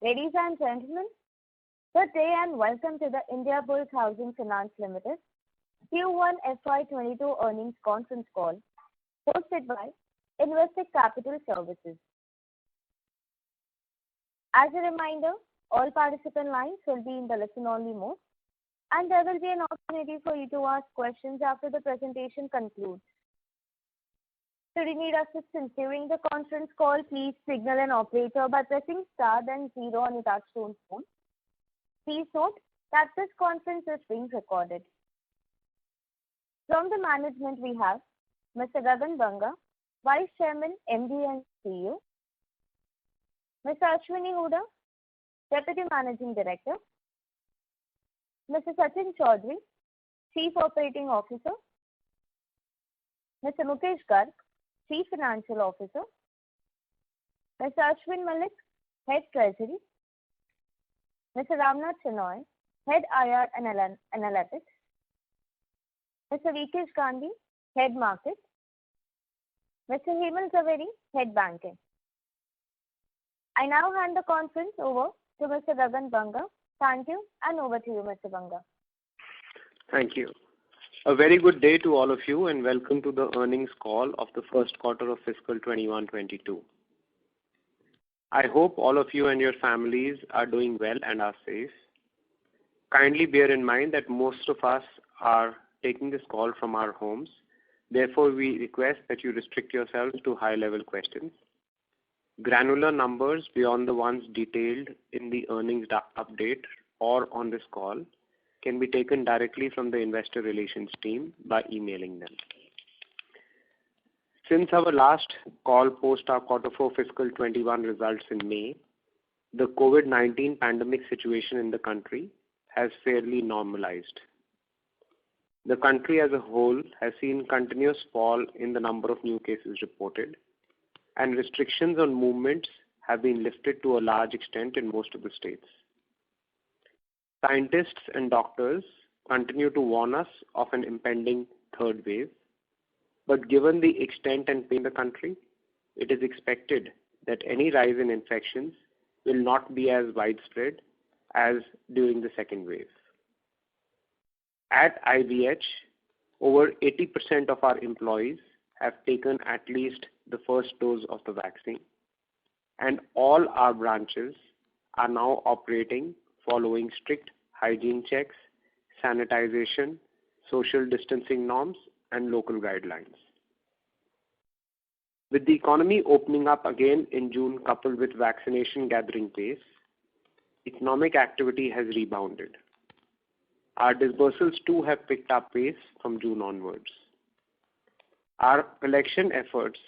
Ladies and gentlemen, good day and welcome to the Indiabulls Housing Finance Limited Q1 FY22 earnings conference call hosted by Investec Capital Services. As a reminder, all participant lines will be in the listen-only mode, and there will be an opportunity for you to ask questions after the presentation concludes. Should you need assistance during the conference call, please signal an operator by pressing star then 0 on your touchtone phone. Please note that this conference is being recorded. From the management we have Mr. Gagan Banga, Vice Chairman, MD and CEO, Mr. Ashwini Hooda, Deputy Managing Director, Mr. Sachin Chaudhary, Chief Operating Officer, Mr. Mukesh Garg, Chief Financial Officer, Mr. Ashwin Malik, Head Treasury, Mr. Ramnath Shenoy, Head IR and Analytics, Mr. Vikesh Gandhi, Head Market, Mr. Hemal Zaveri, Head Banking. I now hand the conference over to Mr. Gagan Banga. Thank you, and over to you, Mr. Banga. Thank you. A very good day to all of you and welcome to the earnings call of the first quarter of fiscal 21-22. I hope all of you and your families are doing well and are safe. Kindly bear in mind that most of us are taking this call from our homes. Therefore, we request that you restrict yourselves to high-level questions. Granular numbers beyond the ones detailed in the earnings update or on this call can be taken directly from the investor relations team by emailing them. Since our last call post our quarter 4 fiscal 21 results in May, the COVID-19 pandemic situation in the country has fairly normalized. The country as a whole has seen continuous fall in the number of new cases reported, and restrictions on movements have been lifted to a large extent in most of the states. Scientists and doctors continue to warn us of an impending third wave, but given the extent and pain in the country, it is expected that any rise in infections will not be as widespread as during the second wave. At IBH, over 80% of our employees have taken at least the first dose of the vaccine, and all our branches are now operating following strict hygiene checks, sanitization, social distancing norms, and local guidelines. With the economy opening up again in June coupled with vaccination gathering pace, economic activity has rebounded. Our disbursals too have picked up pace from June onwards. Our collection efforts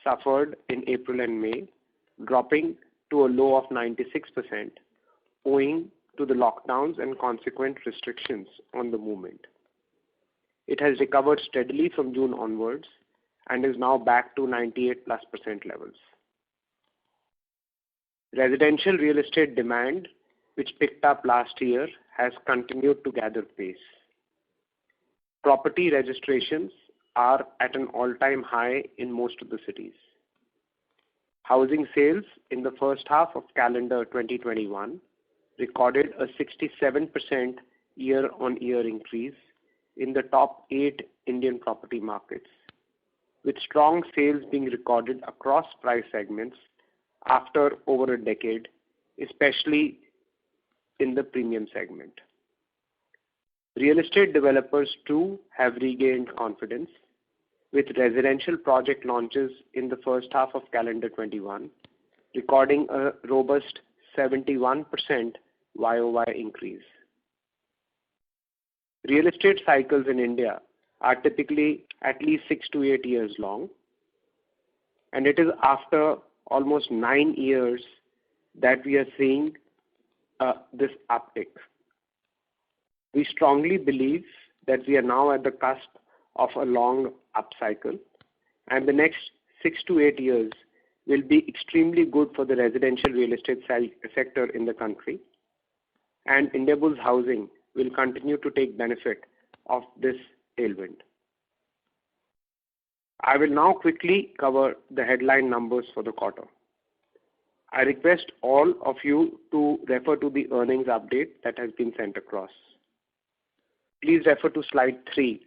suffered in April and May, dropping to a low of 96%, owing to the lockdowns and consequent restrictions on the movement. It has recovered steadily from June onwards and is now back to 98+% levels. Residential real estate demand, which picked up last year, has continued to gather pace. Property registrations are at an all-time high in most of the cities. Housing sales in the first half of calendar 2021 recorded a 67% year-on-year increase in the top 8 Indian property markets, with strong sales being recorded across price segments after over a decade, especially in the premium segment. Real estate developers too have regained confidence, with residential project launches in the first half of calendar 21 recording a robust 71% YOY increase. Real estate cycles in India are typically at least 6 to 8 years long, and it is after almost 9 years that we are seeing this uptick. We strongly believe that we are now at the cusp of a long upcycle, and the next 6 to 8 years will be extremely good for the residential real estate sector in the country, and Indiabulls Housing will continue to take benefit of this tailwind. I will now quickly cover the headline numbers for the quarter. I request all of you to refer to the earnings update that has been sent across. Please refer to slide 3.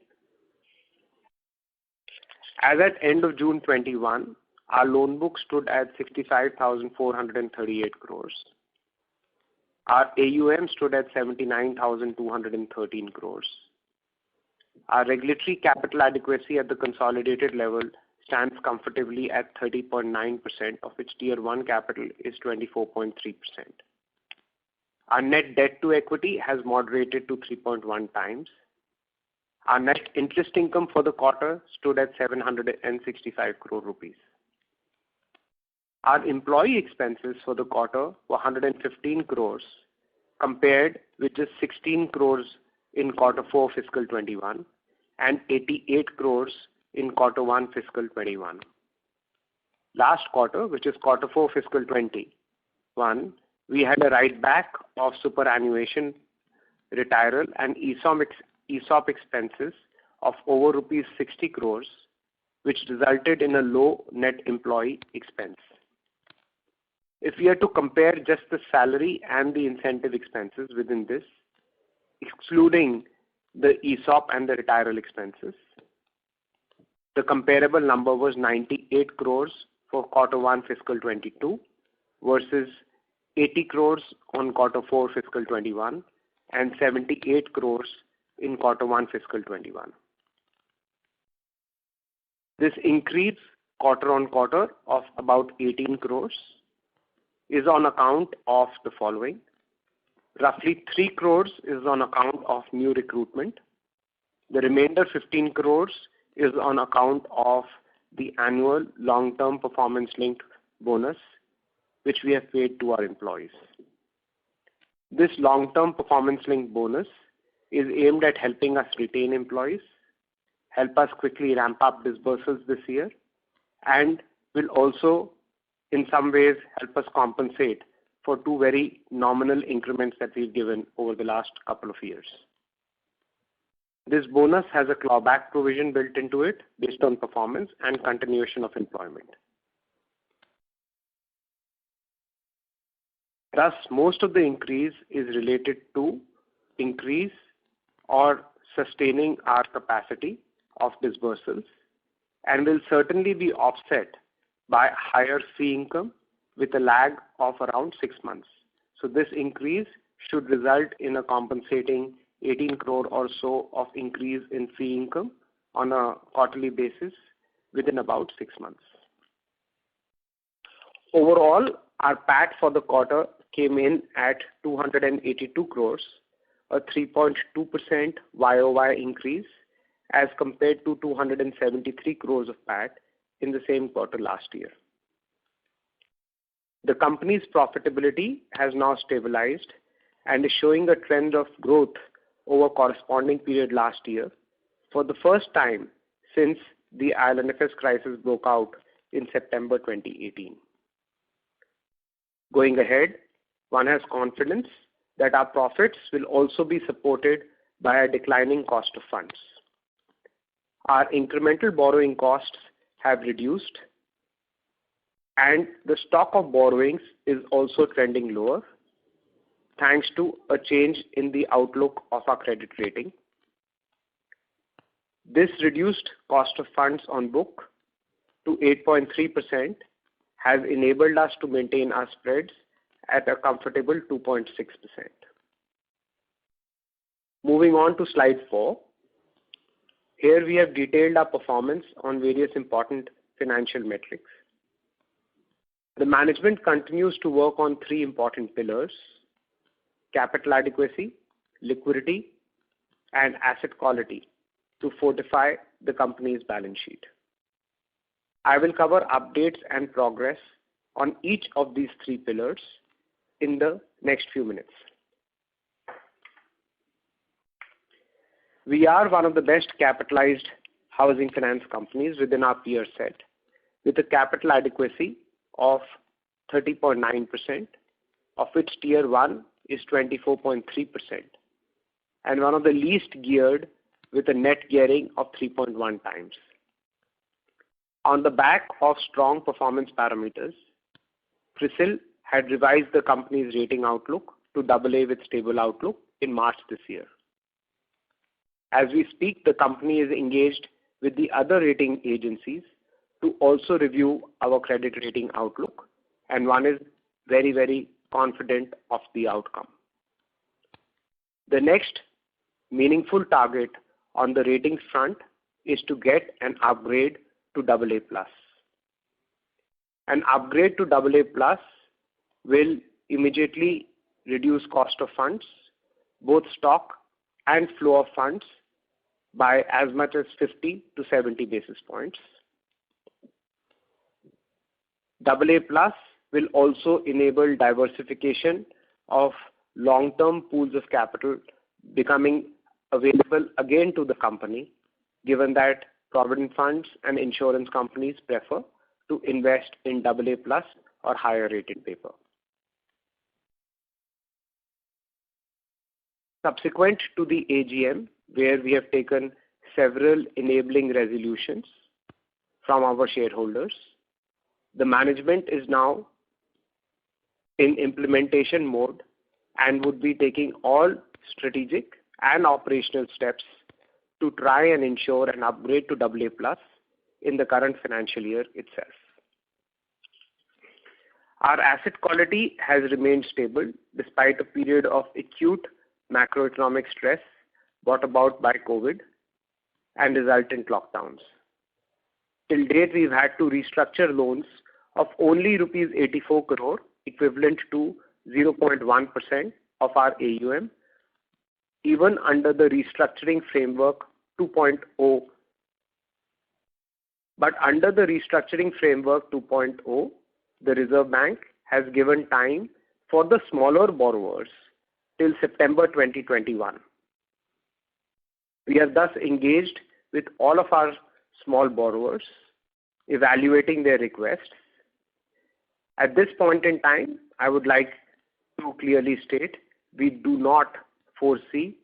As at end of June 21, our loan book stood at 65,438 crores. Our AUM stood at 79,213 crores. Our regulatory capital adequacy at the consolidated level stands comfortably at 30.9%, of which Tier 1 capital is 24.3%. Our net debt to equity has moderated to 3.1 times. Our net interest income for the quarter stood at 765 crore rupees. Our employee expenses for the quarter were 115 crores, compared with just 16 crores in quarter 4 fiscal 21 and 88 crores in quarter 1 fiscal 21. Last quarter, which is quarter 4 fiscal 21, we had a write back of superannuation, retiral and ESOP expenses of over rupees 60 crores, which resulted in a low net employee expense. If we are to compare just the salary and the incentive expenses within this, excluding the ESOP and the retiral expenses, the comparable number was 98 crores for quarter 1 fiscal 22 versus 80 crores on quarter 4 fiscal 21 and 78 crores in quarter 1 fiscal 21. This increase quarter on quarter of about 18 crores is on account of the following. Roughly 3 crores is on account of new recruitment. The remainder 15 crores is on account of the annual long-term performance-linked bonus, which we have paid to our employees. This long-term performance-linked bonus is aimed at helping us retain employees, help us quickly ramp up disbursements this year, and will also in some ways help us compensate for 2 very nominal increments that we've given over the last couple of years. This bonus has a clawback provision built into it based on performance and continuation of employment. Thus, most of the increase is related to increase or sustaining our capacity of disbursements and will certainly be offset by higher fee income with a lag of around 6 months. So this increase should result in a compensating 18 crore or so of increase in fee income on a quarterly basis within about 6 months. Overall, our PAT for the quarter came in at 282 crores, a 3.2% YOY increase as compared to 273 crores of PAT in the same quarter last year. The company's profitability has now stabilized and is showing a trend of growth over corresponding period last year for the first time since the IL&FS crisis broke out in September 2018. Going ahead, one has confidence that our profits will also be supported by a declining cost of funds. Our incremental borrowing costs have reduced and the stock of borrowings is also trending lower thanks to a change in the outlook of our credit rating. This reduced cost of funds on book to 8.3% has enabled us to maintain our spreads at a comfortable 2.6%. Moving on to slide 4. Here we have detailed our performance on various important financial metrics. The management continues to work on 3 important pillars: capital adequacy, liquidity, and asset quality to fortify the company's balance sheet. I will cover updates and progress on each of these 3 pillars in the next few minutes. We are one of the best capitalized housing finance companies within our peer set with a capital adequacy of 30.9%, of which Tier 1 is 24.3%, and one of the least geared with a net gearing of 3.1 times. On the back of strong performance parameters, CRISIL had revised the company's rating outlook to AA with stable outlook in March this year. As we speak, the company is engaged with the other rating agencies to also review our credit rating outlook, and one is very, very confident of the outcome. The next meaningful target on the ratings front is to get an upgrade to AA+. An upgrade to AA+ will immediately reduce cost of funds, both stock and flow of funds, by as much as 50 to 70 basis points. AA+ will also enable diversification of long-term pools of capital becoming available again to the company, given that provident funds and insurance companies prefer to invest in AA+ or higher rated paper. Subsequent to the AGM, where we have taken several enabling resolutions from our shareholders, the management is now in implementation mode and would be taking all strategic and operational steps to try and ensure an upgrade to AA+ in the current financial year itself. Our asset quality has remained stable despite a period of acute macroeconomic stress brought about by COVID and resultant lockdowns. Till date, we've had to restructure loans of only rupees 84 crore, equivalent to 0.1% of our AUM, even under the restructuring framework 2.0. But under the restructuring framework 2.0, the Reserve Bank has given time for the smaller borrowers till September 2021. We are thus engaged with all of our small borrowers, evaluating their requests. At this point in time, I would like to clearly state we do not foresee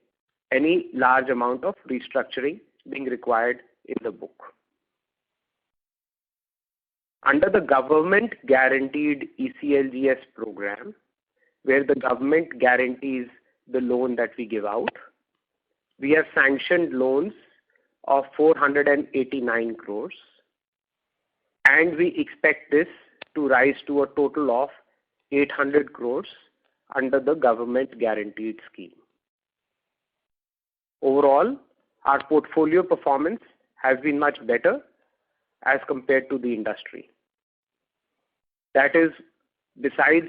any large amount of restructuring being required in the book. Under the government guaranteed ECLGS program, where the government guarantees the loan that we give out, we have sanctioned loans of 489 crores, and we expect this to rise to a total of 800 crores under the government guaranteed scheme. Overall, our portfolio performance has been much better as compared to the industry. That is, besides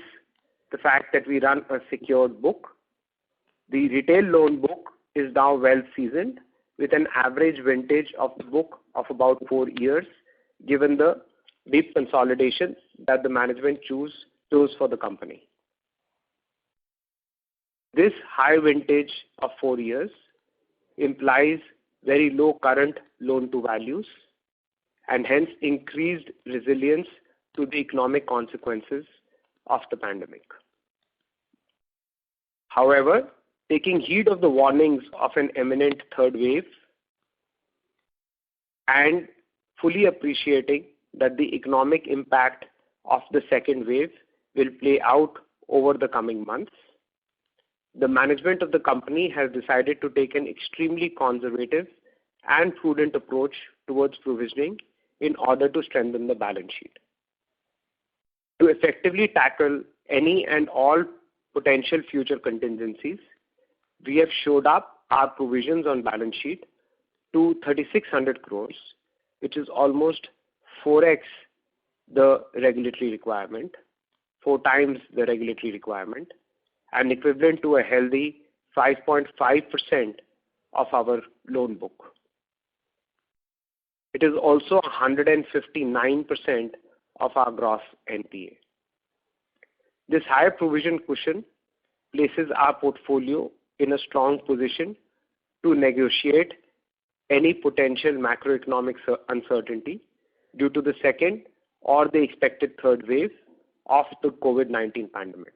the fact that we run a secured book, the retail loan book is now well seasoned with an average vintage of the book of about 4 years, given the deep consolidation that the management chose for the company. This high vintage of 4 years implies very low current loan to values and hence increased resilience to the economic consequences of the pandemic. However, taking heed of the warnings of an imminent third wave and fully appreciating that the economic impact of the second wave will play out over the coming months, the management of the company has decided to take an extremely conservative and prudent approach towards provisioning in order to strengthen the balance sheet. To effectively tackle any and all potential future contingencies, we have shored up our provisions on balance sheet to 3,600 crores, which is almost 4x the regulatory requirement, 4 times the regulatory requirement, and equivalent to a healthy 5.5% of our loan book. It is also 159% of our gross NPA. This higher provision cushion places our portfolio in a strong position to negotiate any potential macroeconomic uncertainty due to the second or the expected third wave of the COVID-19 pandemic.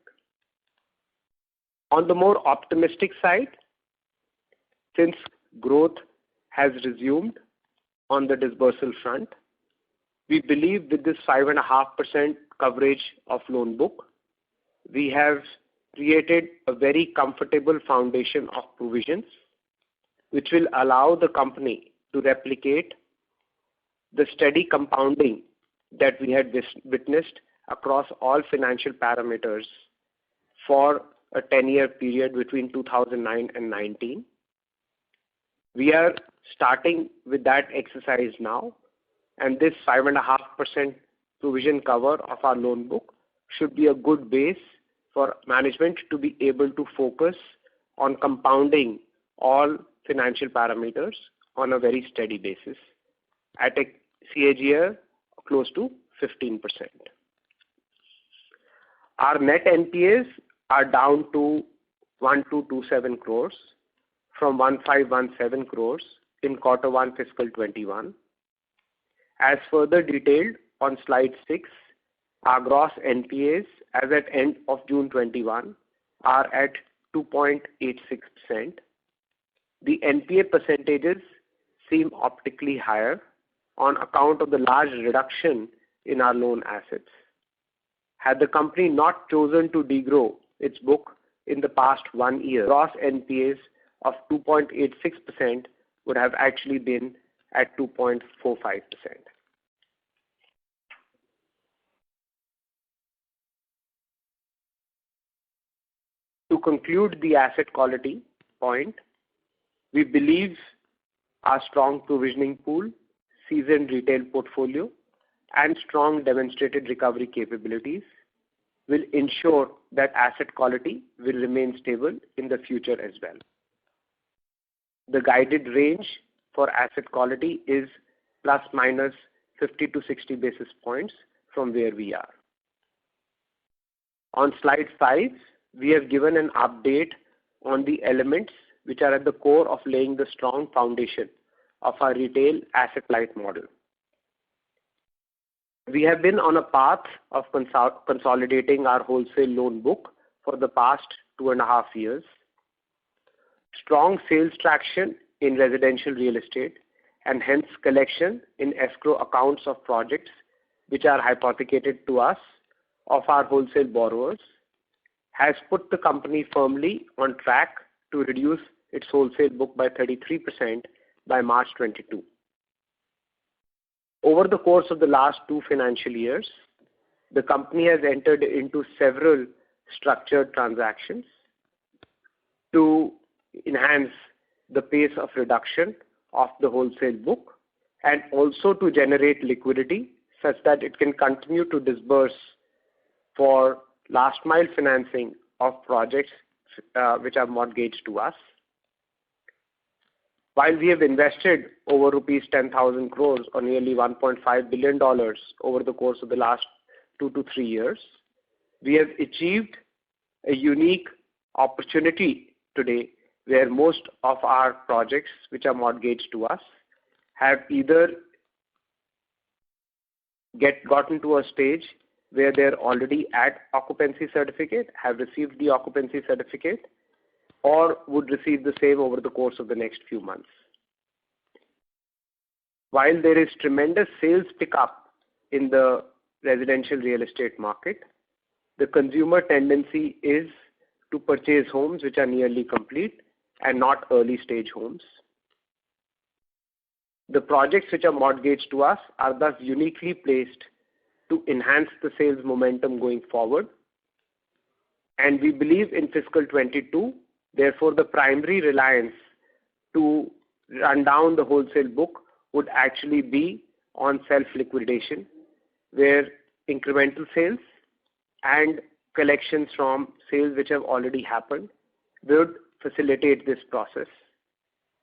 On the more optimistic side, since growth has resumed on the disbursal front, we believe with this 5.5% coverage of loan book, we have created a very comfortable foundation of provisions which will allow the company to replicate the steady compounding that we had witnessed across all financial parameters for a 10-year period between 2009 and 19. We are starting with that exercise now, and this 5.5% provision cover of our loan book should be a good base for management to be able to focus on compounding all financial parameters on a very steady basis at a CAGR close to 15%. Our net NPAs are down to 1,227 crores from 1,517 crores in Q1 fiscal 21. As further detailed on slide 6, our gross NPAs as at end of June 21 are at 2.86%. The NPA percentages seem optically higher on account of the large reduction in our loan assets. Had the company not chosen to degrow its book in the past 1 year, gross NPAs of 2.86% would have actually been at 2.45%. To conclude the asset quality point, we believe our strong provisioning pool, seasoned retail portfolio, and strong demonstrated recovery capabilities will ensure that asset quality will remain stable in the future as well. The guided range for asset quality is plus minus 50 to 60 basis points from where we are. On slide 5, we have given an update on the elements which are at the core of laying the strong foundation of our retail asset-light model. We have been on a path of consolidating our wholesale loan book for the past 2.5 years. Strong sales traction in residential real estate and hence collection in escrow accounts of projects which are hypothecated to us of our wholesale borrowers has put the company firmly on track to reduce its wholesale book by 33% by March 22. Over the course of the last 2 financial years, the company has entered into several structured transactions to enhance the pace of reduction of the wholesale book and also to generate liquidity such that it can continue to disburse for last mile financing of projects which are mortgaged to us. While we have invested over rupees 10,000 crores or nearly $1.5 billion over the course of the last 2 to 3 years, we have achieved a unique opportunity today where most of our projects which are mortgaged to us have either gotten to a stage where they're already at occupancy certificate, have received the occupancy certificate, or would receive the same over the course of the next few months. While there is tremendous sales pickup in the residential real estate market, the consumer tendency is to purchase homes which are nearly complete and not early stage homes. The projects which are mortgaged to us are thus uniquely placed to enhance the sales momentum going forward. And we believe in fiscal 22, therefore the primary reliance to run down the wholesale book would actually be on self-liquidation, where incremental sales and collections from sales which have already happened would facilitate this process.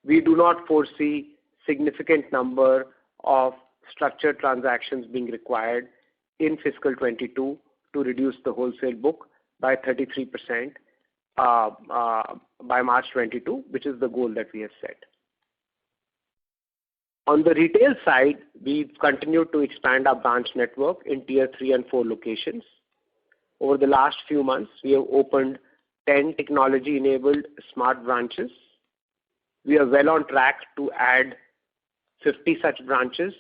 We do not foresee significant number of structured transactions being required in fiscal 22 to reduce the wholesale book by 33% by March 22, which is the goal that we have set. On the retail side, we continue to expand our branch network in tier 3 and 4 locations. Over the last few months, we have opened 10 technology-enabled smart branches. We are well on track to add 50 such branches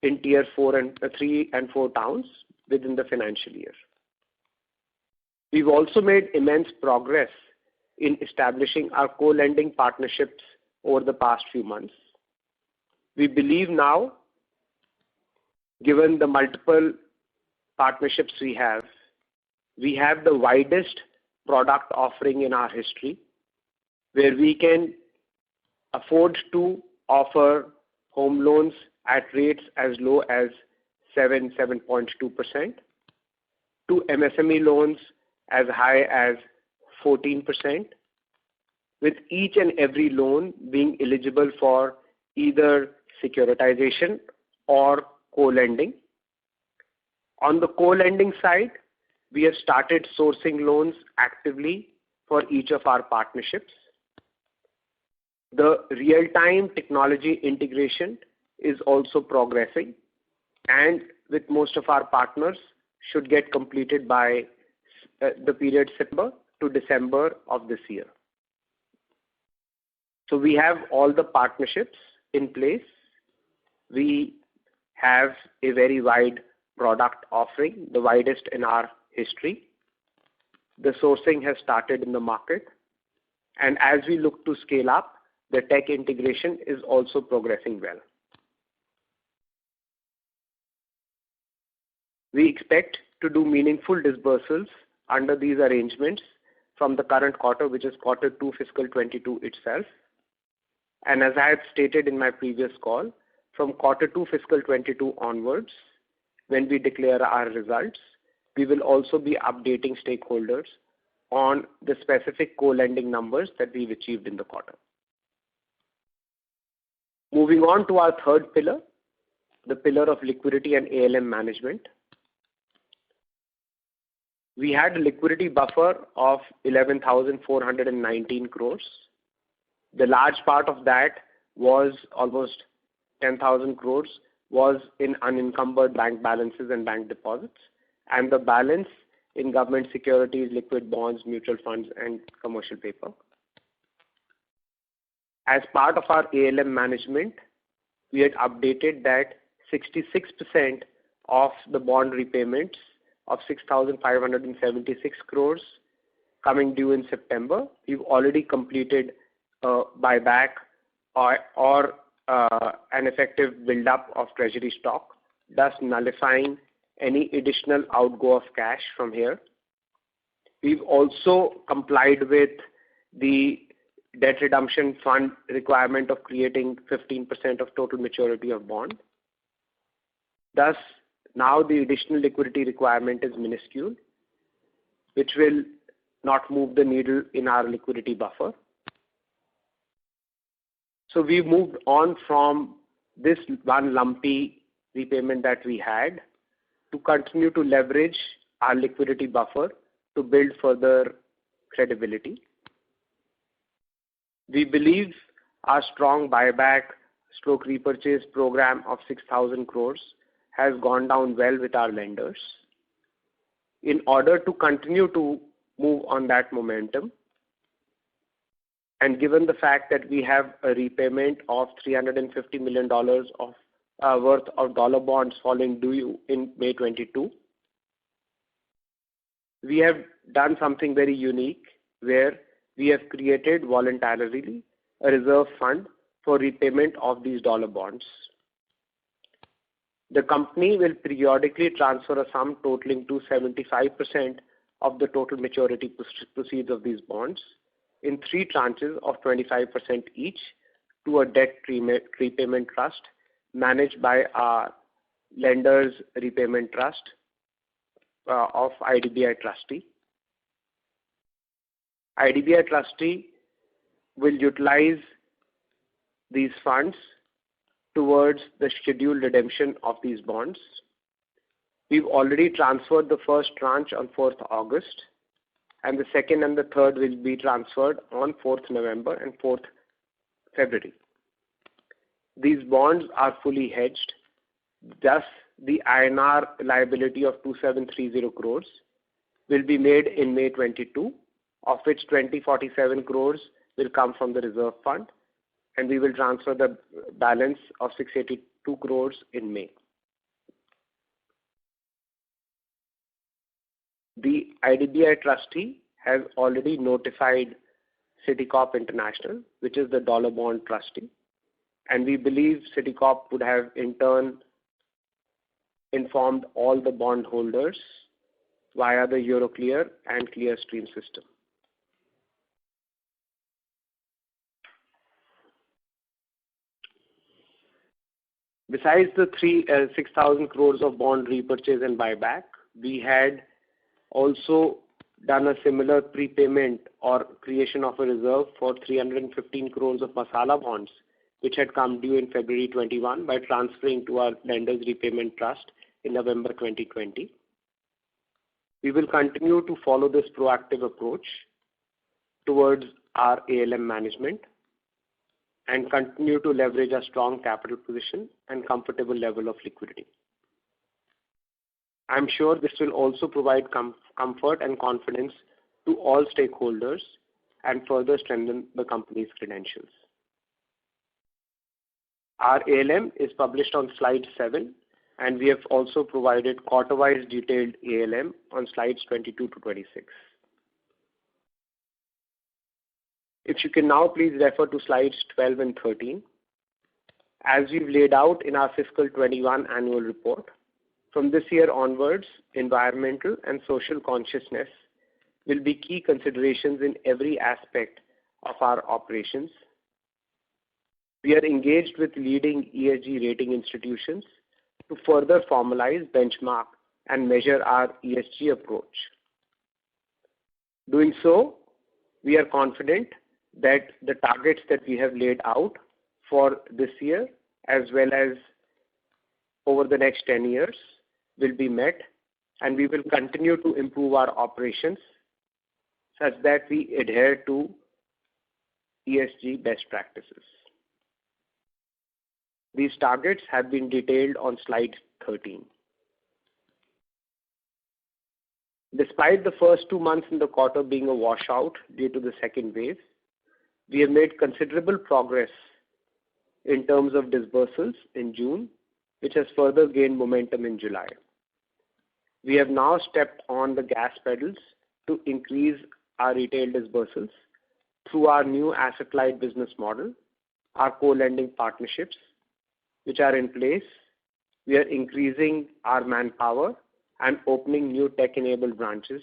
in tier 3 and 4 towns within the financial year. We've also made immense progress in establishing our co-lending partnerships over the past few months. We believe now, given the multiple partnerships we have the widest product offering in our history, where we can afford to offer home loans at rates as low as 7.2%, to MSME loans as high as 14%, with each and every loan being eligible for either securitization or co-lending. On the co-lending side, we have started sourcing loans actively for each of our partnerships. The real-time technology integration is also progressing, and with most of our partners should get completed by the period September to December of this year. So we have all the partnerships in place. We have a very wide product offering, the widest in our history. The sourcing has started in the market, and as we look to scale up, the tech integration is also progressing well. We expect to do meaningful disbursals under these arrangements from the current quarter, which is Q2 fiscal 22 itself. And as I had stated in my previous call, from Q2 fiscal 22 onwards, when we declare our results, we will also be updating stakeholders on the specific co-lending numbers that we've achieved in the quarter. Moving on to our third pillar, the pillar of liquidity and ALM management. We had a liquidity buffer of 11,419 crores. The large part of that was almost 10,000 crores was in unencumbered bank balances and bank deposits, and the balance in government securities, liquid bonds, mutual funds, and commercial paper. As part of our ALM management, we had updated that 66% of the bond repayments of 6,576 crores coming due in September, we've already completed buyback or an effective build-up of treasury stock, thus nullifying any additional outgo of cash from here. We've also complied with the debt redemption fund requirement of creating 15% of total maturity of bond. Thus, now the additional liquidity requirement is minuscule, which will not move the needle in our liquidity buffer. So we moved on from this one lumpy repayment that we had to continue to leverage our liquidity buffer to build further credibility. We believe our strong buyback/repurchase program of 6,000 crores has gone down well with our lenders. In order to continue to move on that momentum, and given the fact that we have a repayment of $350 million of worth of dollar bonds falling due in May 22, we have done something very unique where we have created voluntarily a reserve fund for repayment of these dollar bonds. The company will periodically transfer a sum totaling to 75% of the total maturity proceeds of these bonds in 3 tranches of 25% each to a debt repayment trust managed by our lenders repayment trust of IDBI Trustee. IDBI Trustee will utilize these funds towards the scheduled redemption of these bonds. We've already transferred the first tranche on 4th August, and the second and the third will be transferred on 4th November and 4th February. These bonds are fully hedged. Thus, the INR liability of 2,730 crores will be made in May 22, of which 2,047 crores will come from the reserve fund, and we will transfer the balance of 682 crores in May. The IDBI trustee has already notified Citicorp International, which is the dollar bond trustee, and we believe Citicorp would have in turn informed all the bondholders via the Euroclear and Clearstream system. Besides the 6,000 crores of bond repurchase and buyback, we had also done a similar prepayment or creation of a reserve for 315 crores of masala bonds, which had come due in February 21 by transferring to our lenders repayment trust in November 2020. We will continue to follow this proactive approach towards our ALM management and continue to leverage a strong capital position and comfortable level of liquidity. I'm sure this will also provide comfort and confidence to all stakeholders and further strengthen the company's credentials. Our ALM is published on slide 7, and we have also provided quarter-wise detailed ALM on slides 22 to 26. If you can now please refer to slides 12 and 13. As we've laid out in our fiscal 21 annual report, from this year onwards, environmental and social consciousness will be key considerations in every aspect of our operations. We are engaged with leading ESG rating institutions to further formalize, benchmark, and measure our ESG approach. Doing so, we are confident that the targets that we have laid out for this year as well as over the next 10 years will be met, and we will continue to improve our operations such that we adhere to ESG best practices. These targets have been detailed on slide 13. Despite the first 2 months in the quarter being a washout due to the second wave, we have made considerable progress in terms of disbursals in June, which has further gained momentum in July. We have now stepped on the gas pedals to increase our retail disbursals through our new asset-light business model, our co-lending partnerships, which are in place. We are increasing our manpower and opening new tech-enabled branches.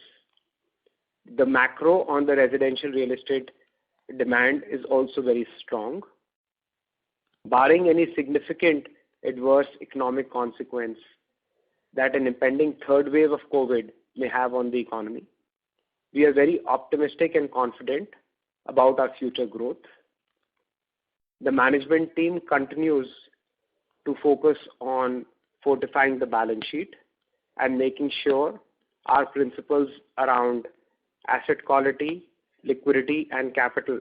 The macro on the residential real estate demand is also very strong. Barring any significant adverse economic consequence that an impending third wave of COVID may have on the economy, we are very optimistic and confident about our future growth. The management team continues to focus on fortifying the balance sheet and making sure our principles around asset quality, liquidity, and capital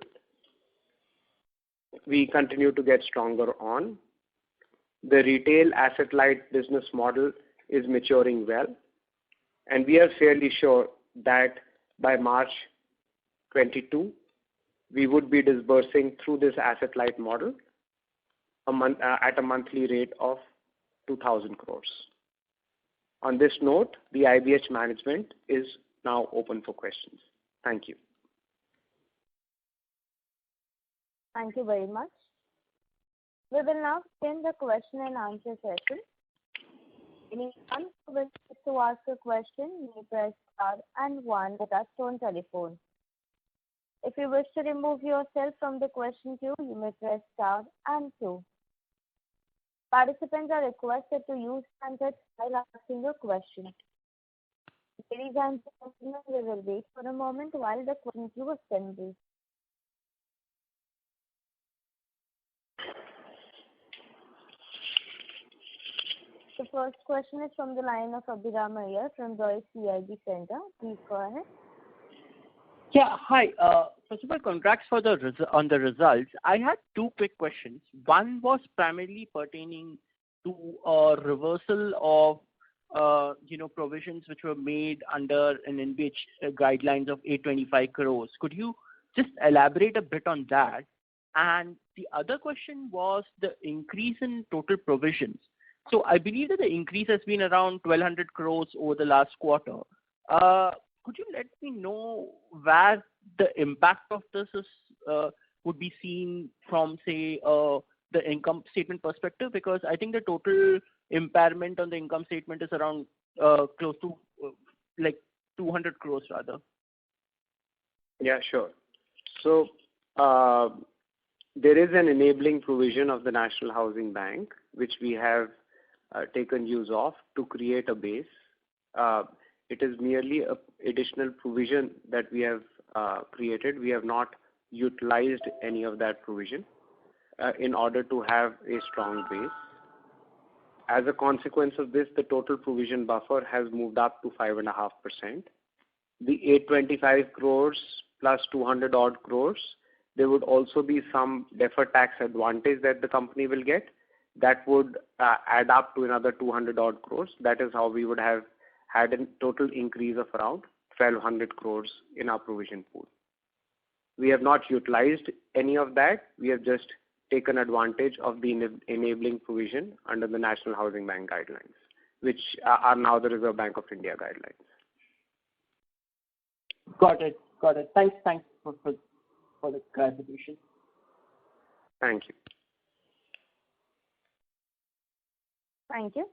we continue to get stronger on. The retail asset-light business model is maturing well, and we are fairly sure that by March 22, we would be disbursing through this asset-light model at a monthly rate of 2,000 crores. On this note, the IBH management is now open for questions. Thank you. Thank you very much. We will now begin the question and answer session. Anyone who wishes to ask a question may press star and 1 with a touchtone telephone. If you wish to remove yourself from the question queue, you may press star and 2. Participants are requested to use handsets while asking a question. Ladies and gentlemen, we will wait for a moment while the question queue assembles. The first question is from the line of Abhiram Iyer from Joyce CIB Center. Please go ahead. Yeah, hi. First of all, congrats on the results. I had 2 quick questions. One was primarily pertaining to a reversal of provisions which were made under an NBH guidelines of 825 crores. Could you just elaborate a bit on that? And the other question was the increase in total provisions. So I believe that the increase has been around 1,200 crores over the last quarter. could you let me know where the impact of this is would be seen from, say, the income statement perspective? Because I think the total impairment on the income statement is around close to like 200 crores rather. Yeah, sure. So there is an enabling provision of the National Housing Bank, which we have taken use of to create a base. It is merely an additional provision that we have created. We have not utilized any of that provision in order to have a strong base. As a consequence of this, the total provision buffer has moved up to 5.5%. The 825 crores plus 200 odd crores, there would also be some deferred tax advantage that the company will get. That would add up to another 200 odd crores. That is how we would have had a total increase of around 1,200 crores in our provision pool. We have not utilized any of that. We have just taken advantage of the enabling provision under the National Housing Bank guidelines, which are now the Reserve Bank of India guidelines. Got it. Thanks for the clarification. Thank you. Thank you.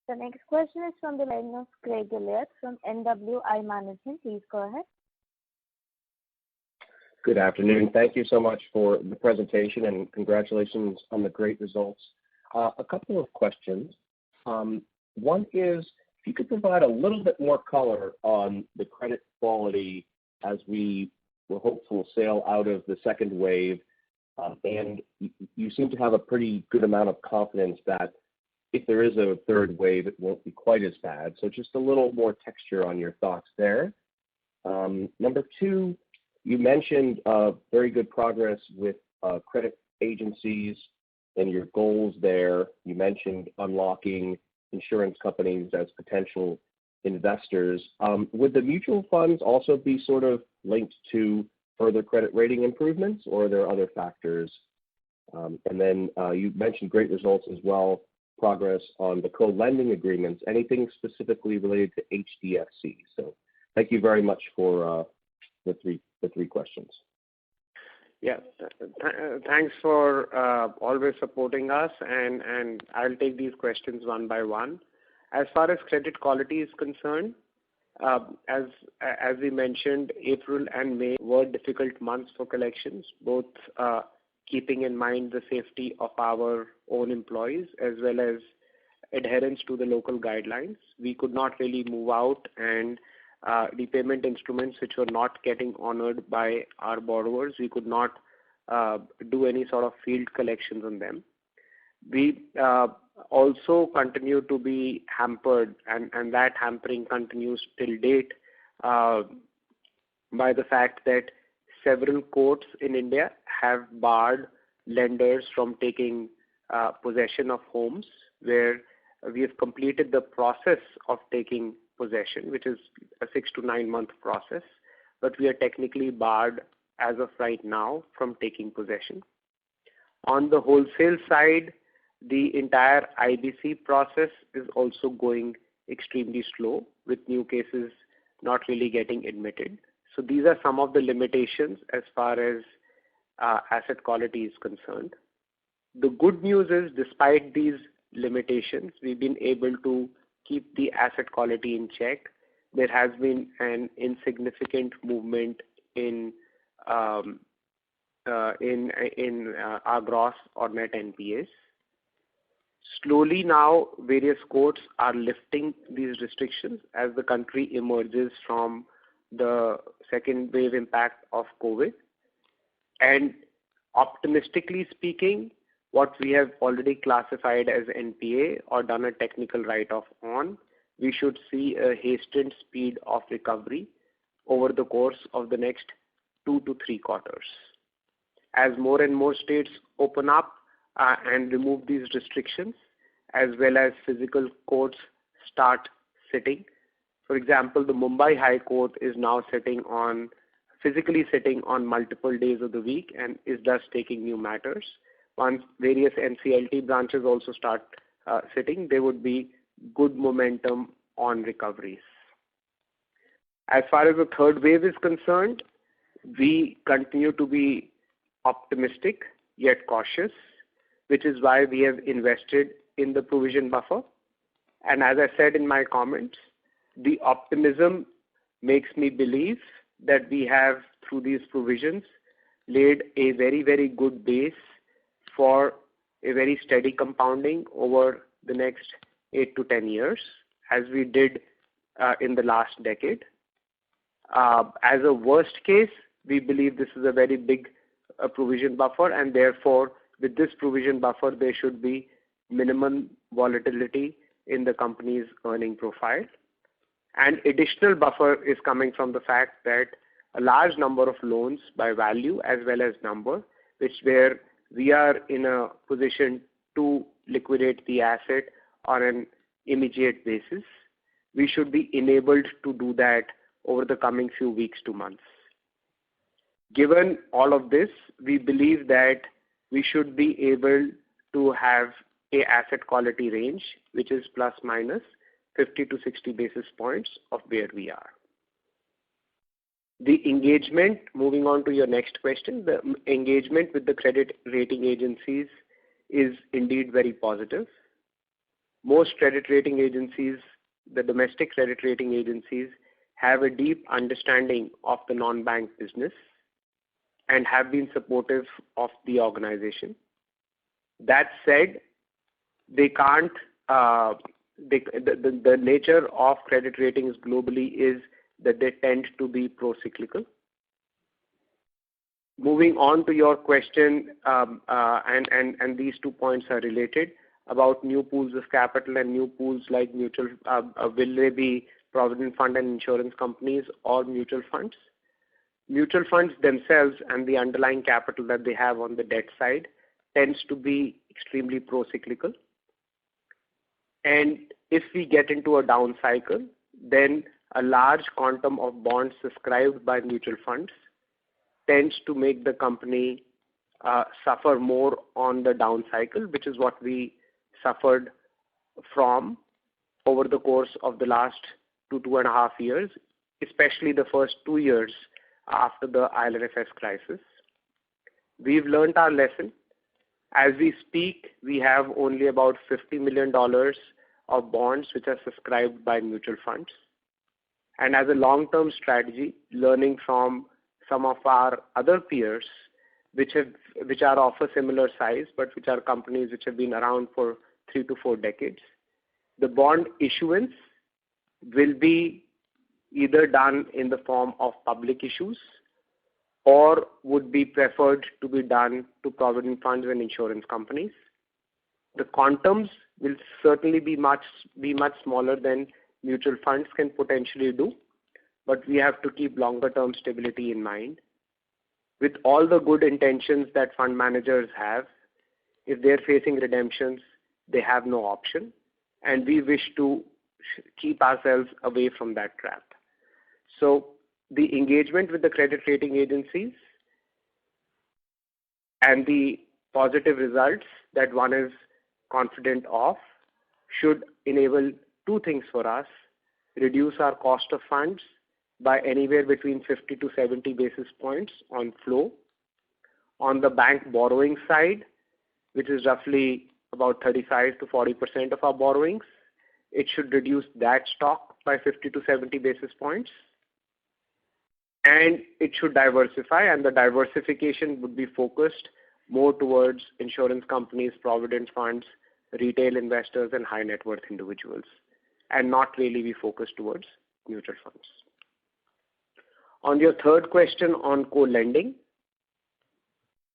The next question is from the line of Craig Elliott from NWI Management. Please go ahead. Good afternoon. Thank you so much for the presentation and congratulations on the great results. A couple of questions. One is, if you could provide a little bit more color on the credit quality as we were hopeful sail out of the second wave, and you seem to have a pretty good amount of confidence that if there is a third wave, it won't be quite as bad. So just a little more texture on your thoughts there. Number two, you mentioned very good progress with credit agencies and your goals there. You mentioned unlocking insurance companies as potential investors. Would the mutual funds also be sort of linked to further credit rating improvements, or are there other factors? And then you mentioned great results as well, progress on the co-lending agreements. Anything specifically related to HDFC? So thank you very much for the three questions. Yeah, thanks for always supporting us, and I'll take these questions one by one. As far as credit quality is concerned, as we mentioned, April and May were difficult months for collections, both keeping in mind the safety of our own employees as well as adherence to the local guidelines. We could not really move out, and repayment instruments which were not getting honored by our borrowers, we could not do any sort of field collections on them. We also continue to be hampered, and that hampering continues till date by the fact that several courts in India have barred lenders from taking possession of homes where we have completed the process of taking possession, which is a 6 to 9 month process, but we are technically barred as of right now from taking possession. On the wholesale side, the entire IBC process is also going extremely slow, with new cases not really getting admitted. So these are some of the limitations as far as asset quality is concerned. The good news is, despite these limitations, we've been able to keep the asset quality in check. There has been an insignificant movement in our gross or net NPAs. Slowly now, various courts are lifting these restrictions as the country emerges from the second wave impact of COVID. And optimistically speaking, what we have already classified as NPA or done a technical write-off on, we should see a hastened speed of recovery over the course of the next 2 to 3 quarters. As more and more states open up and remove these restrictions, as well as physical courts start sitting. For example, the Mumbai High Court is now physically sitting on multiple days of the week and is thus taking new matters. Once various NCLT branches also start sitting, there would be good momentum on recoveries. As far as the third wave is concerned, we continue to be optimistic yet cautious, which is why we have invested in the provision buffer. And as I said in my comments, the optimism makes me believe that we have, through these provisions, laid a very, very good base for a very steady compounding over the next 8 to 10 years, as we did in the last decade. As a worst case, we believe this is a very big provision buffer, and therefore, with this provision buffer, there should be minimum volatility in the company's earning profile. And additional buffer is coming from the fact that a large number of loans by value as well as number, where we are in a position to liquidate the asset on an immediate basis, we should be enabled to do that over the coming few weeks to months. Given all of this, we believe that we should be able to have a asset quality range which is plus minus 50 to 60 basis points of where we are. The engagement, moving on to your next question, the engagement with the credit rating agencies is indeed very positive. Most credit rating agencies, the domestic credit rating agencies, have a deep understanding of the non-bank business and have been supportive of the organization. That said, they can't, the nature of credit ratings globally is that they tend to be pro-cyclical. Moving on to your question, and these 2 points are related, about new pools of capital and new pools like mutual, will they be provident fund and insurance companies or mutual funds? Mutual funds themselves and the underlying capital that they have on the debt side tends to be extremely pro-cyclical. And if we get into a down cycle, then a large quantum of bonds subscribed by mutual funds tends to make the company suffer more on the down cycle, which is what we suffered from over the course of the last 2.5 years, especially the first 2 years after the IL&FS crisis. We've learned our lesson. As we speak, we have only about $50 million of bonds which are subscribed by mutual funds. And as a long-term strategy, learning from some of our other peers, which are of a similar size, but which are companies which have been around for 3 to 4 decades, the bond issuance will be either done in the form of public issues or would be preferred to be done to provident funds and insurance companies. The quantums will certainly be much smaller than mutual funds can potentially do, but we have to keep longer term stability in mind. With all the good intentions that fund managers have, if they're facing redemptions, they have no option, and we wish to keep ourselves away from that trap. So the engagement with the credit rating agencies and the positive results that one is confident of should enable 2 things for us: reduce our cost of funds by anywhere between 50 to 70 basis points on flow. On the bank borrowing side, which is roughly about 35 to 40% of our borrowings, it should reduce that stock by 50 to 70 basis points. And it should diversify, and the diversification would be focused more towards insurance companies, provident funds, retail investors, and high net worth individuals, and not really be focused towards mutual funds. On your third question on co-lending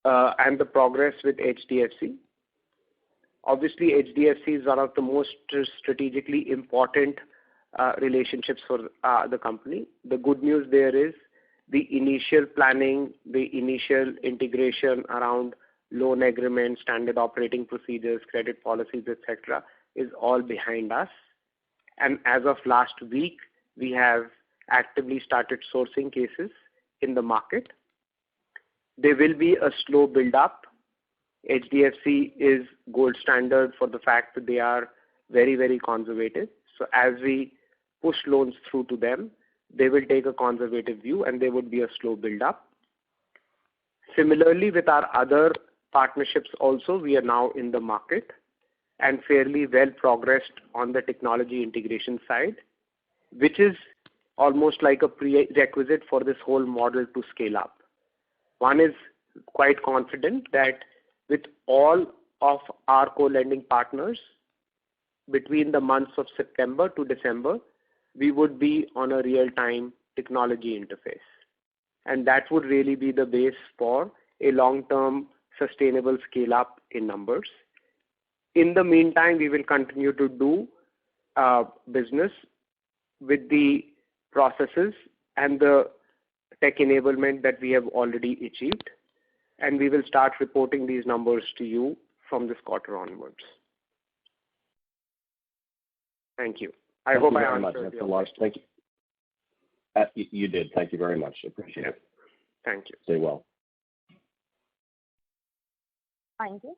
and the progress with HDFC, obviously HDFC is one of the most strategically important relationships for the company. The good news there is the initial planning, the initial integration around loan agreements, standard operating procedures, credit policies, etc., is all behind us. And as of last week, we have actively started sourcing cases in the market. There will be a slow build-up. HDFC is gold standard for the fact that they are very, very conservative. So as we push loans through to them, they will take a conservative view and there would be a slow build-up. Similarly, with our other partnerships also, we are now in the market and fairly well progressed on the technology integration side, which is almost like a prerequisite for this whole model to scale up. One is quite confident that with all of our co-lending partners, between the months of September to December, we would be on a real-time technology interface. And that would really be the base for a long-term sustainable scale-up in numbers. In the meantime, we will continue to do business with the processes and the tech enablement that we have already achieved, and we will start reporting these numbers to you from this quarter onwards. Thank you. I hope I answered your question. Thank you. You did. Thank you very much. Appreciate it. Thank you. Stay well. Thank you.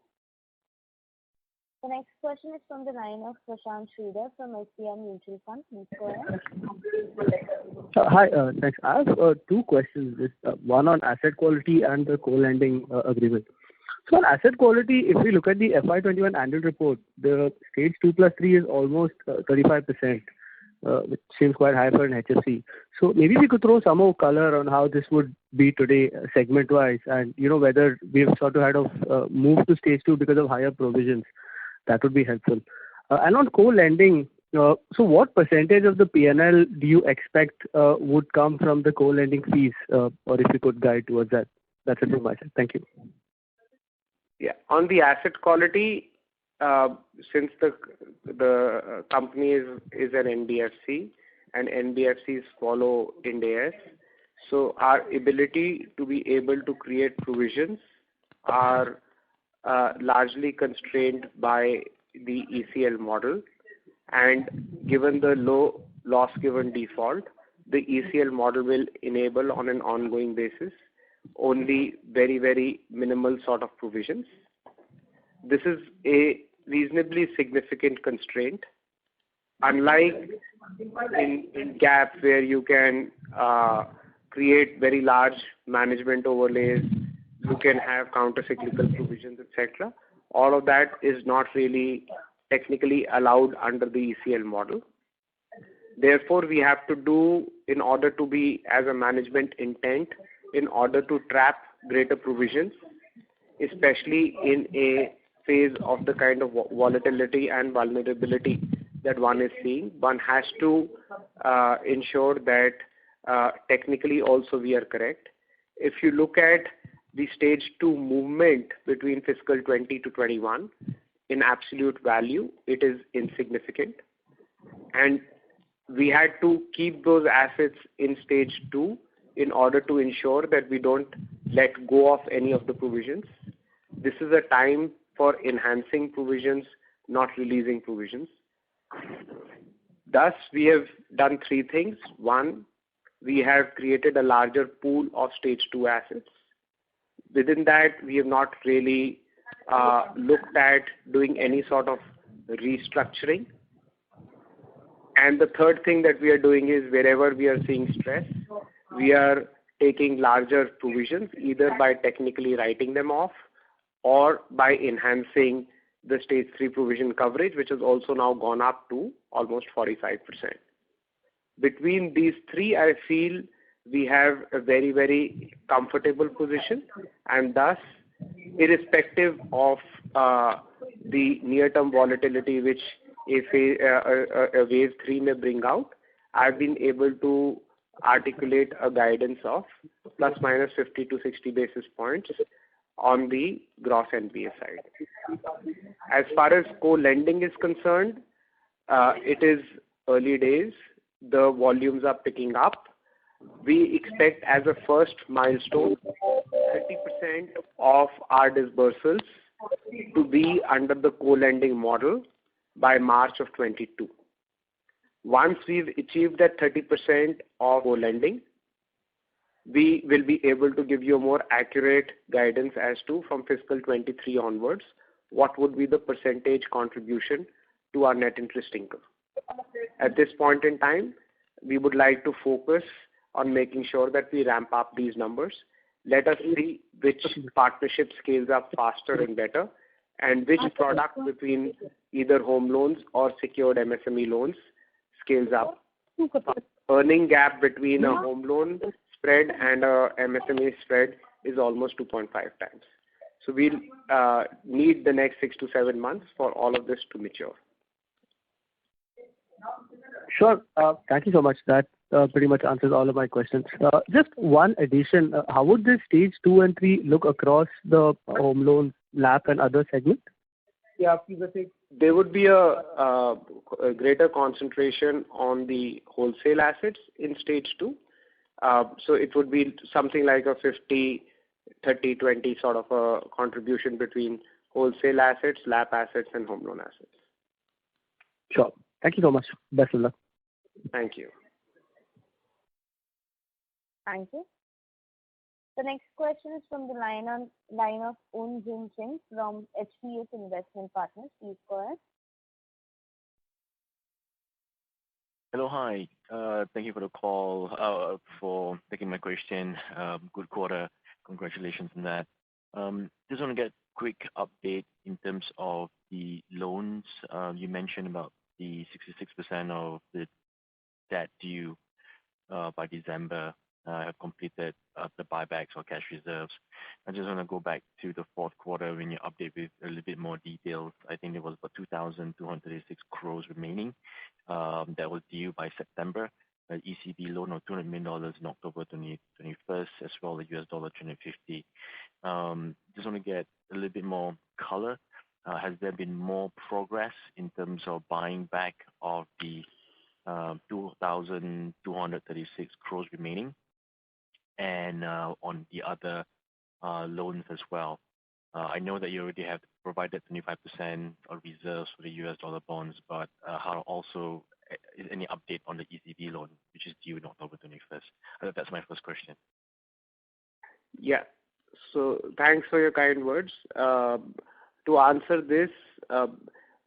The next question is from the line of Prashant Sridhar from SBI Mutual Fund. Please go ahead. Hi, thanks. I have two questions. One on asset quality and the co-lending agreement. So on asset quality, if we look at the FY21 annual report, the stage 2+3 is almost 35%, which seems quite high for an HFC. So maybe we could throw some more color on how this would be today segment-wise, and whether we've sort of had a move to stage 2 because of higher provisions. That would be helpful. And on co-lending, so what percentage of the P&L do you expect would come from the co-lending fees, or if you could guide towards that? That's it from my side. Thank you. Yeah. On the asset quality, since the company is an NBFC and NBFCs follow Ind AS, so our ability to be able to create provisions are largely constrained by the ECL model, and given the low loss given default, the ECL model will enable on an ongoing basis only very, very minimal sort of provisions. This is a reasonably significant constraint. Unlike in GAAP, where you can create very large management overlays, you can have counter-cyclical provisions, etc. All of that is not really technically allowed under the ECL model. Therefore, we have to do, in order to be as a management intent, in order to trap greater provisions, especially in a phase of the kind of volatility and vulnerability that one is seeing, one has to ensure that technically also we are correct. If you look at the stage 2 movement between fiscal 20 to 21, in absolute value, it is insignificant. And we had to keep those assets in stage 2 in order to ensure that we don't let go of any of the provisions. This is a time for enhancing provisions, not releasing provisions. Thus, we have done three things. One, we have created a larger pool of stage 2 assets. Within that, we have not really looked at doing any sort of restructuring. And the third thing that we are doing is wherever we are seeing stress, we are taking larger provisions, either by technically writing them off or by enhancing the stage 3 provision coverage, which has also now gone up to almost 45%. Between these three, I feel we have a very, very comfortable position, and thus, irrespective of the near-term volatility which a wave 3 may bring out, I've been able to articulate a guidance of plus minus 50 to 60 basis points on the gross NPA side. As far as co-lending is concerned, it is early days. The volumes are picking up. We expect as a first milestone 30% of our disbursals to be under the co-lending model by March of 22. Once we've achieved that 30% of co-lending, we will be able to give you a more accurate guidance as to, from fiscal 23 onwards, what would be the percentage contribution to our net interest income. At this point in time, we would like to focus on making sure that we ramp up these numbers. Let us see which partnership scales up faster and better, and which product between either home loans or secured MSME loans scales up. Earning gap between a home loan spread and a MSME spread is almost 2.5 times. So we'll need the next 6 to 7 months for all of this to mature. Sure. Thank you so much. That pretty much answers all of my questions. Just one addition. How would this stage 2 and 3 look across the home loan, LAP and other segments? Yeah, there would be a greater concentration on the wholesale assets in stage 2. So it would be something like a 50-30-20 sort of a contribution between wholesale assets, LAP assets, and home loan assets. Sure. Thank you so much. Best of luck. Thank you. Thank you. The next question is from the line of Un Jin Ching from HPS Investment Partners. Please go ahead. Hello, hi. Thank you for the call, for taking my question. Good quarter. Congratulations on that. Just want to get a quick update in terms of the loans. You mentioned about the 66% of the debt due by December have completed the buybacks or cash reserves. I just want to go back to the fourth quarter when you update with a little bit more details. I think there was about 2,236 crores remaining that was due by September. An ECB loan of $200 million in October 2021, as well as US dollar 250. Just want to get a little bit more color. Has there been more progress in terms of buying back of the 2,236 crores remaining, and on the other loans as well? I know that you already have provided 25% of reserves for the US dollar bonds, but how also is any update on the ECB loan, which is due in October 21st? That's my first question. Yeah. So thanks for your kind words. To answer this,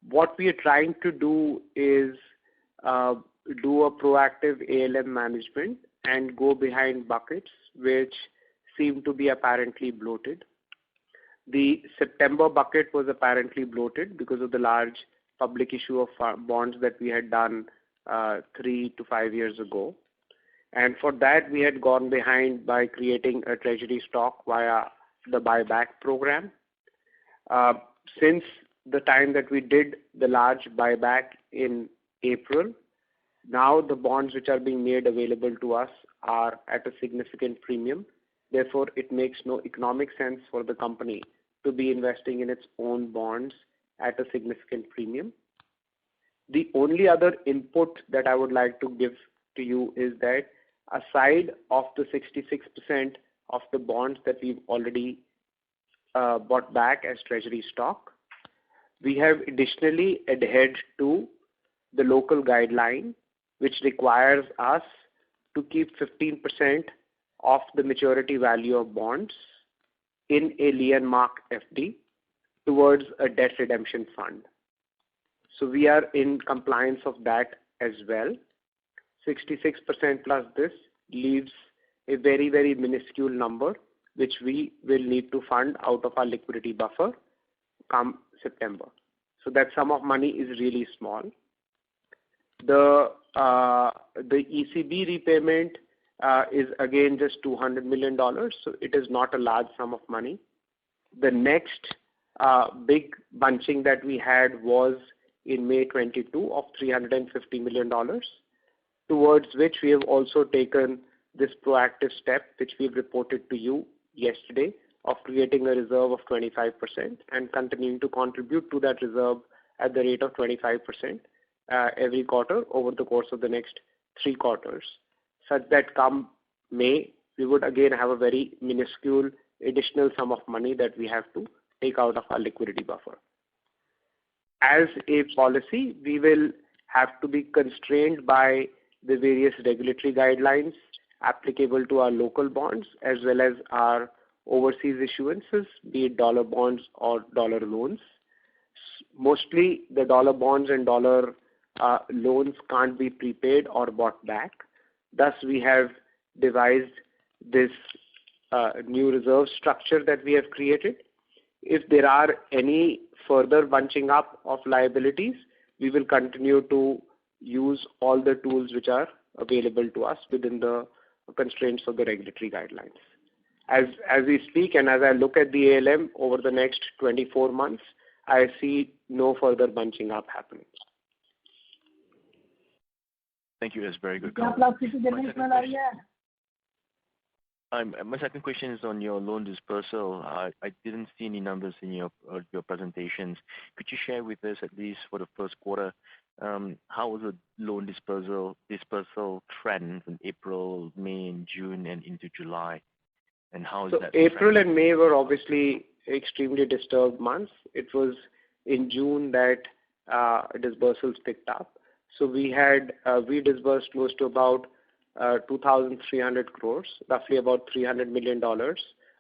what we are trying to do is do a proactive ALM management and go behind buckets which seem to be apparently bloated. The September bucket was apparently bloated because of the large public issue of bonds that we had done 3 to 5 years ago. And for that, we had gone behind by creating a treasury stock via the buyback program. Since the time that we did the large buyback in April, now the bonds which are being made available to us are at a significant premium. Therefore, it makes no economic sense for the company to be investing in its own bonds at a significant premium. The only other input that I would like to give to you is that aside of the 66% of the bonds that we've already bought back as treasury stock, we have additionally adhered to the local guideline, which requires us to keep 15% of the maturity value of bonds in a lien mark FD towards a debt redemption fund. So we are in compliance of that as well. 66% plus this leaves a very, very minuscule number, which we will need to fund out of our liquidity buffer come September. So that sum of money is really small. The ECB repayment is again just $200 million, so it is not a large sum of money. The next big bunching that we had was in May 22 of $350 million, towards which we have also taken this proactive step, which we've reported to you yesterday, of creating a reserve of 25% and continuing to contribute to that reserve at the rate of 25% every quarter over the course of the next 3 quarters, such that come May, we would again have a very minuscule additional sum of money that we have to take out of our liquidity buffer. As a policy, we will have to be constrained by the various regulatory guidelines applicable to our local bonds as well as our overseas issuances, be it dollar bonds or dollar loans. Mostly the dollar bonds and dollar loans can't be prepaid or bought back. Thus, we have devised this new reserve structure that we have created. If there are any further bunching up of liabilities, we will continue to use all the tools which are available to us within the constraints of the regulatory guidelines. As we speak and as I look at the ALM over the next 24 months, I see no further bunching up happening. Thank you. That's very good. My second question is on your loan dispersal. I didn't see any numbers in your presentations. Could you share with us, at least for the first quarter, how was the loan dispersal trend in April, May, and June, and into July? And how is that? April and May were obviously extremely disturbed months. It was in June that disbursals picked up. So we disbursed close to about 2,300 crores, roughly about $300 million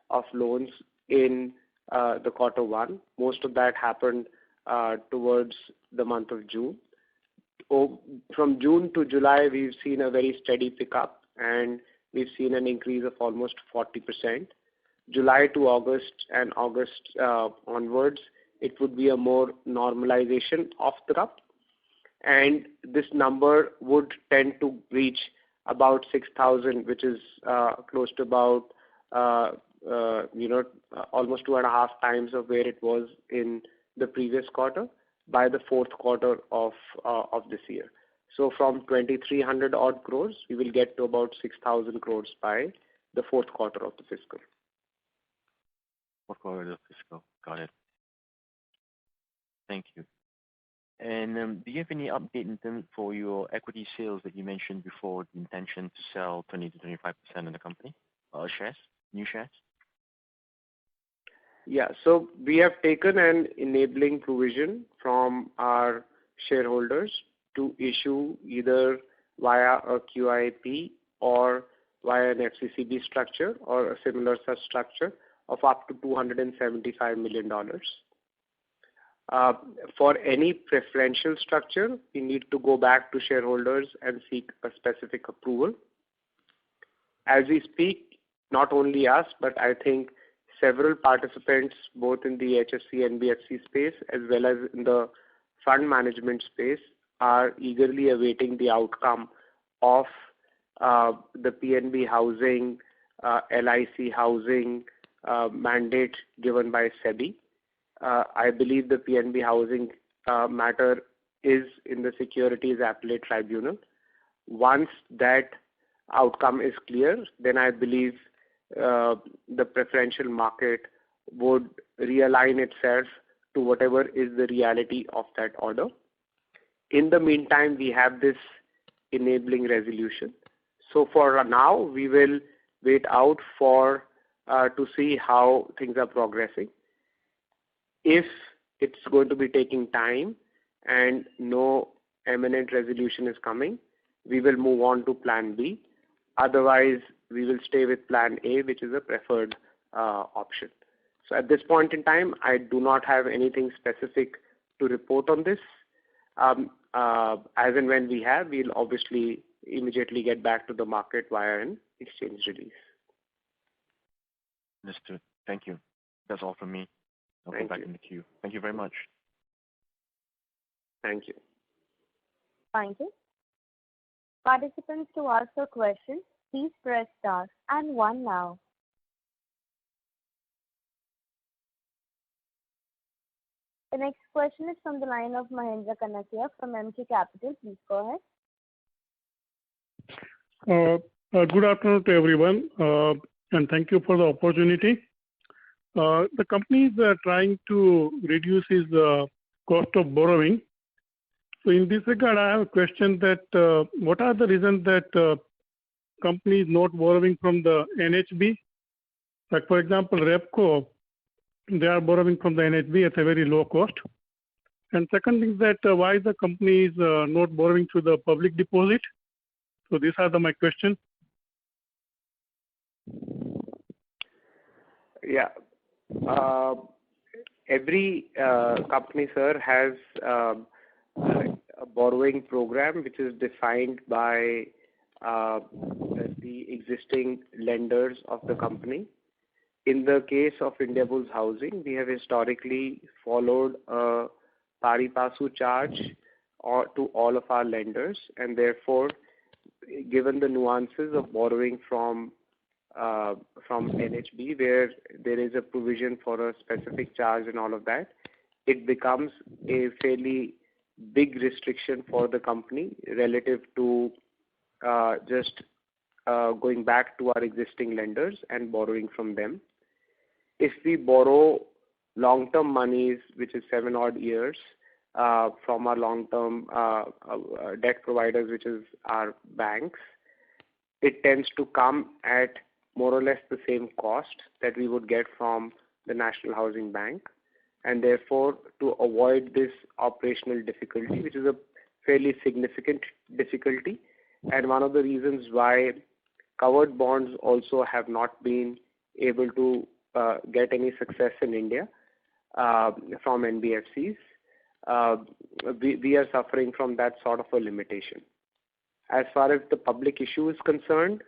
of loans in the quarter one. Most of that happened towards the month of June. From June to July, we've seen a very steady pickup, and we've seen an increase of almost 40%. July to August and August onwards, it would be a more normalization of the cup, and this number would tend to reach about 6,000, which is close to about almost 2.5 times of where it was in the previous quarter by the fourth quarter of this year. So from 2,300 odd crores, we will get to about 6,000 crores by the fourth quarter of the fiscal. Fourth quarter of the fiscal. Got it. Thank you. And do you have any update in terms for your equity sales that you mentioned before, the intention to sell 20 to 25% of the company, shares, new shares? Yeah, so we have taken an enabling provision from our shareholders to issue either via a QIP or via an FCCB structure or a similar such structure of up to $275 million. For any preferential structure, we need to go back to shareholders and seek a specific approval. As we speak, not only us, but I think several participants, both in the HFC NBFC space as well as in the fund management space, are eagerly awaiting the outcome of the PNB Housing, LIC Housing mandate given by SEBI. I believe the PNB Housing matter is in the Securities Appellate Tribunal. Once that outcome is clear, then I believe the preferential market would realign itself to whatever is the reality of that order. In the meantime, we have this enabling resolution. So for now, we will wait out for to see how things are progressing. If it's going to be taking time and no imminent resolution is coming, we will move on to Plan B. Otherwise, we will stay with Plan A, which is a preferred option. So at this point in time, I do not have anything specific to report on this. As and when we have, we'll obviously immediately get back to the market via an exchange release. Understood. Thank you. That's all from me. I'll go back in the queue. Thank you very much. Thank you. Thank you. Participants, to ask a question, please press star and 1 now. The next question is from the line of Mahendra Kanakia from MK Capital. Please go ahead. Good afternoon to everyone, and thank you for the opportunity. The company is trying to reduce its cost of borrowing. So in this regard, I have a question that what are the reasons that company is not borrowing from the NHB? Like for example, Repco, they are borrowing from the NHB at a very low cost. And second thing is that why the company is not borrowing through the public deposit? So these are my questions. Yeah. Every company, sir, has a borrowing program which is defined by the existing lenders of the company. In the case of Indiabulls Housing, we have historically followed a pari passu charge to all of our lenders, and therefore, given the nuances of borrowing from NHB, where there is a provision for a specific charge and all of that, it becomes a fairly big restriction for the company relative to just going back to our existing lenders and borrowing from them. If we borrow long-term monies, which is 7 odd years, from our long-term debt providers, which is our banks, it tends to come at more or less the same cost that we would get from the National Housing Bank. And therefore, to avoid this operational difficulty, which is a fairly significant difficulty, and one of the reasons why covered bonds also have not been able to get any success in India from NBFCs, we are suffering from that sort of a limitation. As far as the public issue is concerned,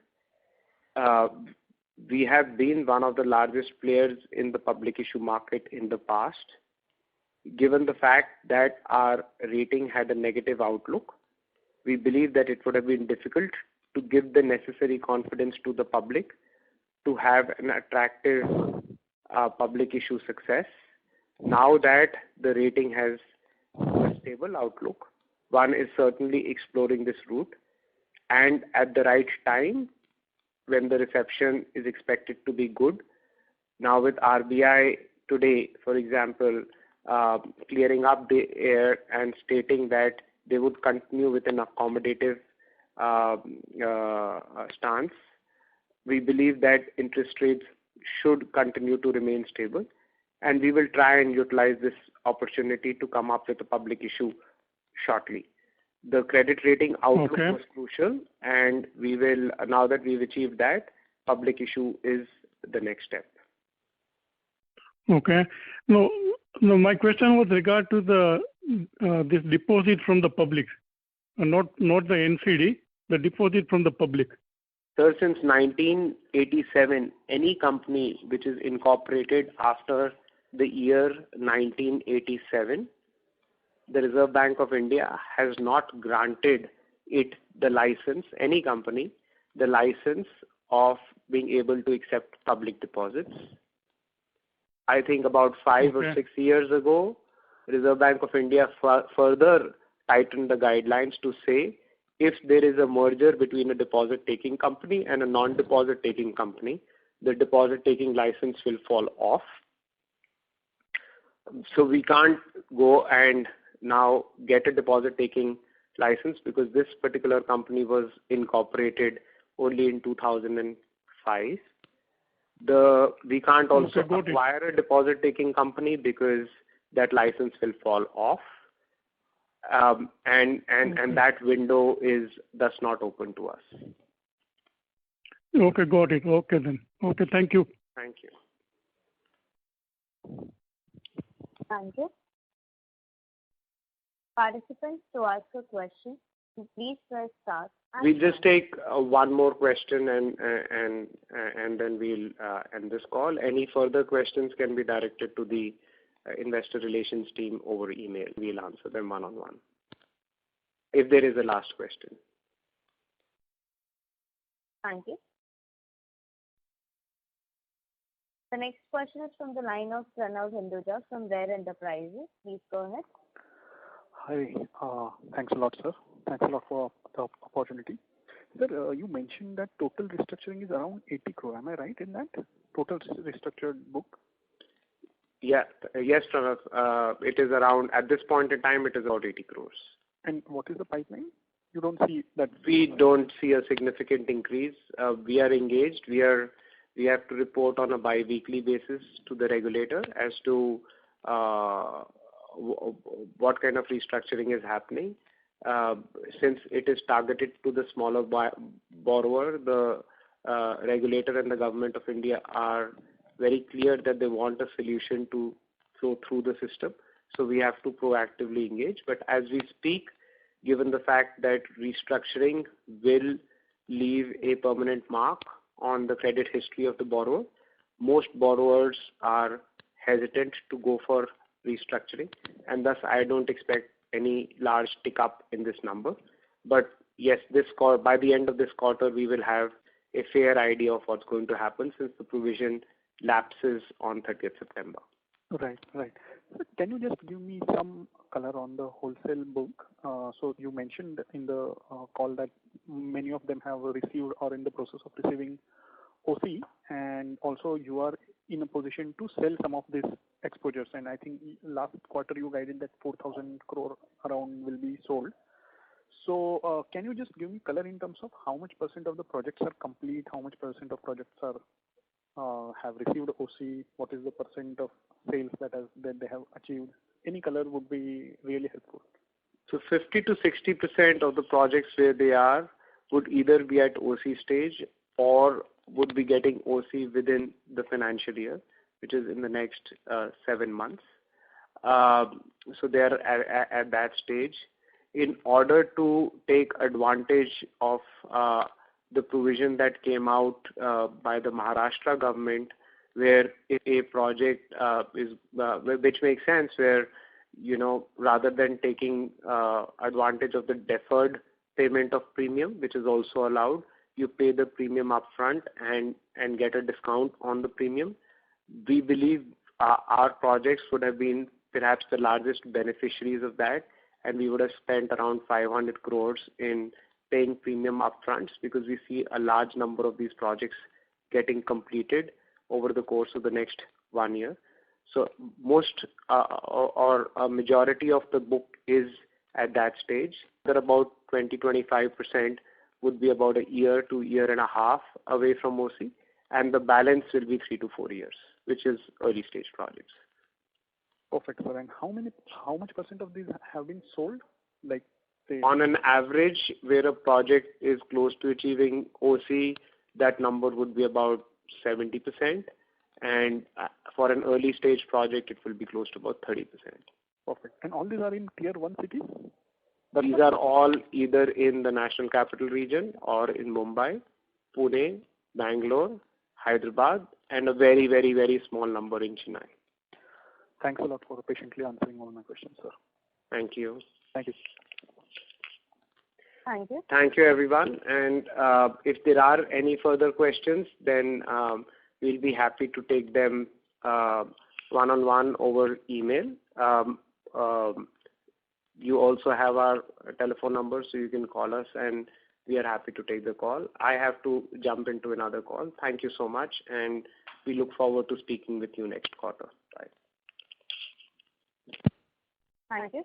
we have been one of the largest players in the public issue market in the past. Given the fact that our rating had a negative outlook, we believe that it would have been difficult to give the necessary confidence to the public to have an attractive public issue success. Now that the rating has a stable outlook, one is certainly exploring this route, and at the right time, when the reception is expected to be good. Now with RBI today, for example, clearing up the air and stating that they would continue with an accommodative stance, we believe that interest rates should continue to remain stable, and we will try and utilize this opportunity to come up with a public issue shortly. The credit rating outlook was crucial, and we will, now that we've achieved that, public issue is the next step. Okay. No, my question was regard to the this deposit from the public, not the NCD, the deposit from the public. Sir, since 1987, any company which is incorporated after the year 1987, the Reserve Bank of India has not granted it the license, any company, the license of being able to accept public deposits. I think about 5 or 6 years ago, Reserve Bank of India further tightened the guidelines to say if there is a merger between a deposit-taking company and a non-deposit-taking company, the deposit-taking license will fall off. So we can't go and now get a deposit-taking license because this particular company was incorporated only in 2005. We can't also acquire a deposit-taking company because that license will fall off, and that window is thus not open to us. Okay, got it. Okay then. Okay, thank you. Thank you. Thank you. Participants, to ask a question, please press star. We'll just take one more question and then we'll end this call. Any further questions can be directed to the investor relations team over email. We'll answer them one-on-one. If there is a last question. Thank you. The next question is from the line of Pranav Hinduja from Rare Enterprises. Please go ahead. Hi. Thanks a lot, sir. Thanks a lot for the opportunity. Sir, you mentioned that total restructuring is around 80 crore. Am I right in that? Total restructured book? Yeah. Yes, Pranav. It is around, at this point in time, it is about 80 crores. And what is the pipeline? You don't see that? We don't see a significant increase. We are engaged. We have to report on a bi-weekly basis to the regulator as to what kind of restructuring is happening. Since it is targeted to the smaller borrower, the regulator and the government of India are very clear that they want a solution to flow through the system. So we have to proactively engage. But as we speak, given the fact that restructuring will leave a permanent mark on the credit history of the borrower. Most borrowers are hesitant to go for restructuring, and thus I don't expect any large tick up in this number. But yes, by the end of this quarter, we will have a fair idea of what's going to happen since the provision lapses on 30th September. Right. So can you just give me some color on the wholesale book? So you mentioned in the call that many of them have received or in the process of receiving OC, and also you are in a position to sell some of these exposures. And I think last quarter you guided that 4,000 crore around will be sold. So can you just give me color in terms of how much % of the projects are complete, how much % of projects are have received OC, what is the % of sales that they have achieved? Any color would be really helpful. So 50 to 60% of the projects where they are would either be at OC stage or would be getting OC within the financial year, which is in the next 7 months. So they are at that stage. In order to take advantage of the provision that came out by the Maharashtra government, where if a project which makes sense, where rather than taking advantage of the deferred payment of premium, which is also allowed, you pay the premium upfront and get a discount on the premium. We believe our projects would have been perhaps the largest beneficiaries of that, and we would have spent around 500 crores in paying premium upfronts because we see a large number of these projects getting completed over the course of the next 1 year. So most or a majority of the book is at that stage. There about 20-25% would be about a year to year and a half away from OC, and the balance will be 3 to 4 years, which is early stage projects. Perfect, sir. And how much % of these have been sold? Like, say, on an average, where a project is close to achieving OC, that number would be about 70%, and for an early stage project, it will be close to about 30%. Perfect. And all these are in tier 1 cities? These are all either in the National Capital Region or in Mumbai, Pune, Bangalore, Hyderabad, and a very, very, very small number in Chennai. Thanks a lot for patiently answering all my questions, sir. Thank you. Thank you. Thank you. Thank you, everyone. And if there are any further questions, then we'll be happy to take them one-on-one over email. You also have our telephone number, so you can call us, and we are happy to take the call. I have to jump into another call. Thank you so much, and we look forward to speaking with you next quarter. Bye. Thank you.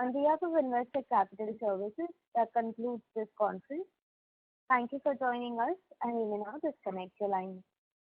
On behalf of Investec Capital Services, that concludes this conference. Thank you for joining us, and you may now disconnect your line.